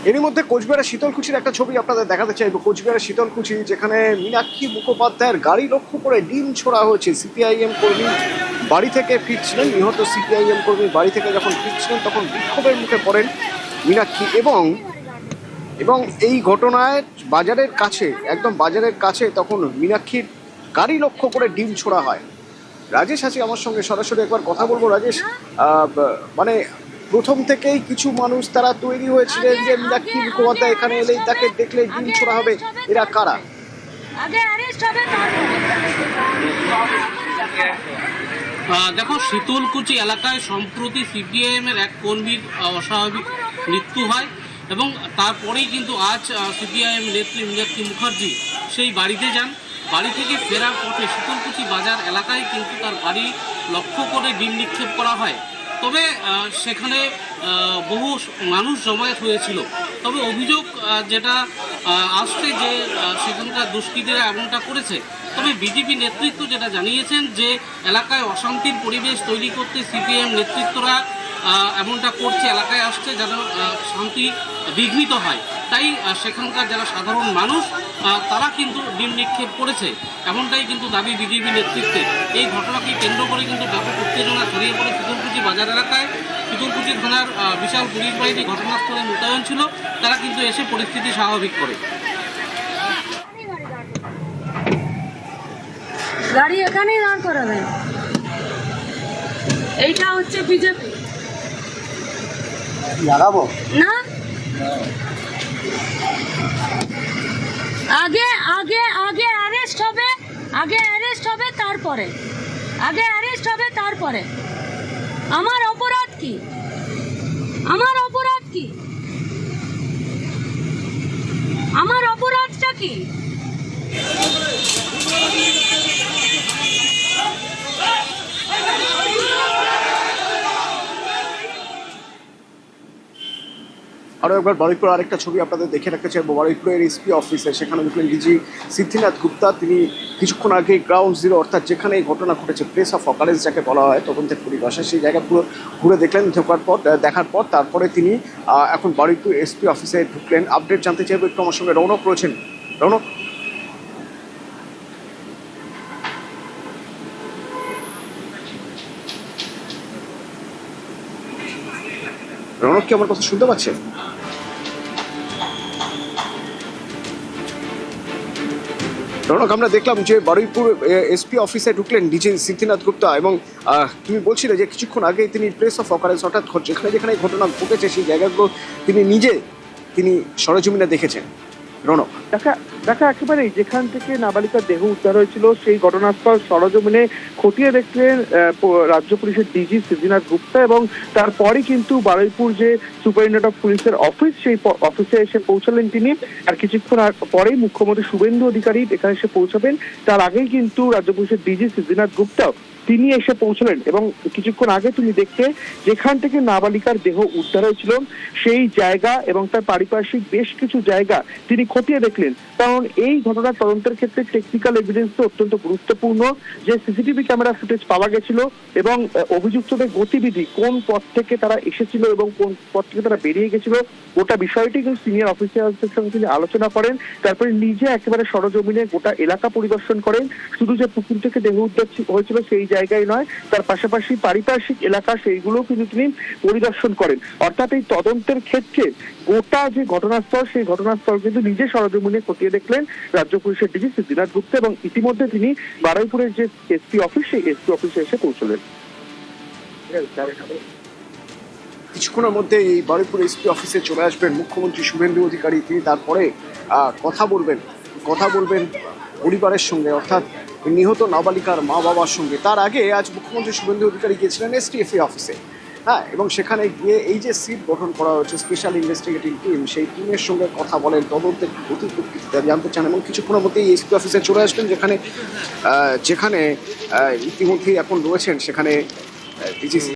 এরই মধ্যে কোচবিহারের শীতলকুচির একটা ছবি আপনাদের দেখাতে চাইবো। কোচবিহারের শীতলকুচি, যেখানে মীনাক্ষী মুখোপাধ্যায়ের গাড়ি লক্ষ্য করে ডিম ছোড়া হয়েছে। সিপিআইএম কর্মী বাড়ি থেকে ফিরছিলেন, নিহত সিপিআইএম কর্মী বাড়ি থেকে যখন ফিরছিলেন তখন বিক্ষোভের মুখে পড়েন মীনাক্ষী, এবং এই ঘটনায় বাজারের কাছে, একদম বাজারের কাছে তখন মীনাক্ষীর গাড়ি লক্ষ্য করে ডিম ছোড়া হয়। রাজেশ আছে আমার সঙ্গে, সরাসরি একবার কথা বলবো। রাজেশ, মানে প্রথম থেকেই কিছু মানুষ তারা তৈরি হয়েছিলেন যে মীনাক্ষী মুখোপাধ্যায় এখানে এলেই তাকে দেখলে ডিম ছোড়া হবে, এরা কারা? দেখো, শীতলকুচি এলাকায় সম্প্রতি সিপিআইএম এর এক কর্মীর অস্বাভাবিক মৃত্যু হয় এবং তারপরেই কিন্তু আজ সিপিআইএম নেত্রী মীনাক্ষী মুখার্জি সেই বাড়িতে যান। বাড়ি থেকে ফেরার পথে শীতলকুচি বাজার এলাকায় কিন্তু তার বাড়ি লক্ষ্য করে ডিম নিক্ষেপ করা হয়। তবে সেখানে বহু মানুষ জমায়েত হয়েছিল। তবে অভিযোগ যেটা আসছে যে সেখানকার দুষ্কৃতীরা এমনটা করেছে। তবে বিজেপি নেতৃত্ব যেটা জানিয়েছেন যে এলাকায় অশান্তির পরিবেশ তৈরি করতে সিপিএম নেতৃত্বরা এমনটা করছে, এলাকায় আসছে যেন শান্তি বিঘ্নিত হয়। তাই সেখানকার যারা সাধারণ মানুষ তারা কিন্তু ডিম নিক্ষেপ করেছে, এমনটাই কিন্তু দাবি বিজেপি নেতৃত্বের। এই ঘটনাকে কেন্দ্র করে কিন্তু ব্যাপক উত্তেজনা ছড়িয়ে পড়ে শীতলকুচি বাজার এলাকায়। শীতলকুচি থানার বিশাল পুলিশ বাহিনী ঘটনাস্থলে মোতায়েন ছিল, তারা কিন্তু এসে পরিস্থিতি স্বাভাবিক করে। গাড়ি এখানেই দাঁড় করে দেয়। এইটা হচ্ছে বিজেপি লাগাবো না। আগে আগে আগে অ্যারেস্ট হবে, তারপরে আমার অপরাধ কি? আমার অপরাধটা কি? আরও একবার বারুইপুর আরেকটা ছবি আপনাদের দেখে রাখতে চাইবো। বারুইপুরের এসপি অফিসে, সেখানে দেখলেন ডিজি সিদ্ধিনাথ গুপ্তা। তিনি কিছুক্ষণ আগে গ্রাউন্ড জিরো, অর্থাৎ যেখানে এই ঘটনা ঘটেছে, প্লেস অফ অকারেন্স যাকে বলা হয় তদন্তের পরিভাষায়, সেই জায়গা পুরো ঘুরে দেখলেন। দেখার পর তারপরে তিনি এখন বারুইপুর এসপি অফিসে ঢুকলেন। আপডেট জানতে চাইবো একটু, আমার সঙ্গে রৌনক রয়েছেন। রৌনক কি আমার কথা শুনতে পাচ্ছেন? রৌনক, আমরা দেখলাম যে বারুইপুর এসপি অফিসে ঢুকলেন ডিজি সিদ্ধিনাথ গুপ্তা, এবং তুমি বলছিলে যে কিছুক্ষণ আগে তিনি প্লেস অফ অকারেন্স, অর্থাৎ যেখানে ঘটনা ঘটেছে সেই জায়গাগুলো তিনি সরেজমিনে দেখেছেন। রৌনক, দেখা একেবারেই যেখান থেকে নাবালিকার দেহ উদ্ধার হয়েছিল সেই ঘটনাস্থল সরজমিনে খতিয়ে দেখলেন রাজ্য পুলিশের ডিজি সিদ্ধিনাথ গুপ্তা, এবং তারপরে কিন্তু বারুইপুর যে সুপারিনটেন্ডেন্ট অফ পুলিশের অফিস, সেই অফিসে এসে পৌঁছালেন তিনি। আর কিছুক্ষণ পরেই মুখ্যমন্ত্রী শুভেন্দু অধিকারী এখানে এসে পৌঁছাবেন। তার আগেই কিন্তু রাজ্য পুলিশের ডিজি সিদ্ধিনাথ গুপ্তা তিনি এসে পৌঁছলেন, এবং কিছুক্ষণ আগে তুমি দেখতে যেখান থেকে নাবালিকার দেহ উদ্ধার হয়েছিল সেই জায়গা এবং তার পারিপার্শ্বিক বেশ কিছু জায়গা তিনি খতিয়ে দেখলেন। কারণ এই ঘটনার তদন্তের ক্ষেত্রে টেকনিক্যাল এভিডেন্স তো অত্যন্ত গুরুত্বপূর্ণ। যে সিসিটিভি ক্যামেরা ফুটেজ পাওয়া গেছিল এবং অভিযুক্তদের গতিবিধি, কোন পথ থেকে তারা এসেছিল এবং কোন পথ থেকে তারা বেরিয়ে গেছিল, গোটা বিষয়টি কিন্তু সিনিয়র অফিসারদের সঙ্গে তিনি আলোচনা করেন। তারপরে নিজে একেবারে সরজমিনে গোটা এলাকা পরিদর্শন করেন। শুধু যে পুকুর থেকে দেহ উদ্ধার হয়েছিল সেই জায়গায় নয়, তার পাশাপাশি পারিপার্শ্বিক এলাকা সেইগুলো কিন্তু তিনি পরিদর্শন করেন। অর্থাৎ এই তদন্তের ক্ষেত্রে গোটা যে ঘটনাস্থল, সেই ঘটনাস্থল কিন্তু নিজে সরজমিনে খতিয়ে দেখলেন রাজ্য পুলিশের ডিজি সিদ্ধিনাথ গুপ্তা, এবং ইতিমধ্যে তিনি বারুইপুরের যে এসপি অফিস, সেই এসপি অফিসে এসে পৌঁছলেন। কিছুক্ষণের মধ্যে এই বারুইপুর এসপি অফিসে চলে আসবেন মুখ্যমন্ত্রী শুভেন্দু অধিকারী। তিনি তারপরে কথা বলবেন পরিবারের সঙ্গে, অর্থাৎ নিহত নাবালিকার মা বাবার সঙ্গে। তার আগে আজ মুখ্যমন্ত্রী শুভেন্দু অধিকারী গিয়েছিলেন এসটিএফ অফিসে, এবং সেখানে গিয়ে এই যে সিট গঠন করা হয়েছে স্পেশাল ইনভেস্টিগেটিং টিম, সেই টিমের সঙ্গে কথা বলেন, তদন্তের গতি প্রকৃতিটা জানতে চান, এবং কিছুক্ষণের মধ্যেই এসপি অফিসে চলে আসবেন, যেখানে ইতিমধ্যেই এখন রয়েছেন সেখানে ডিজি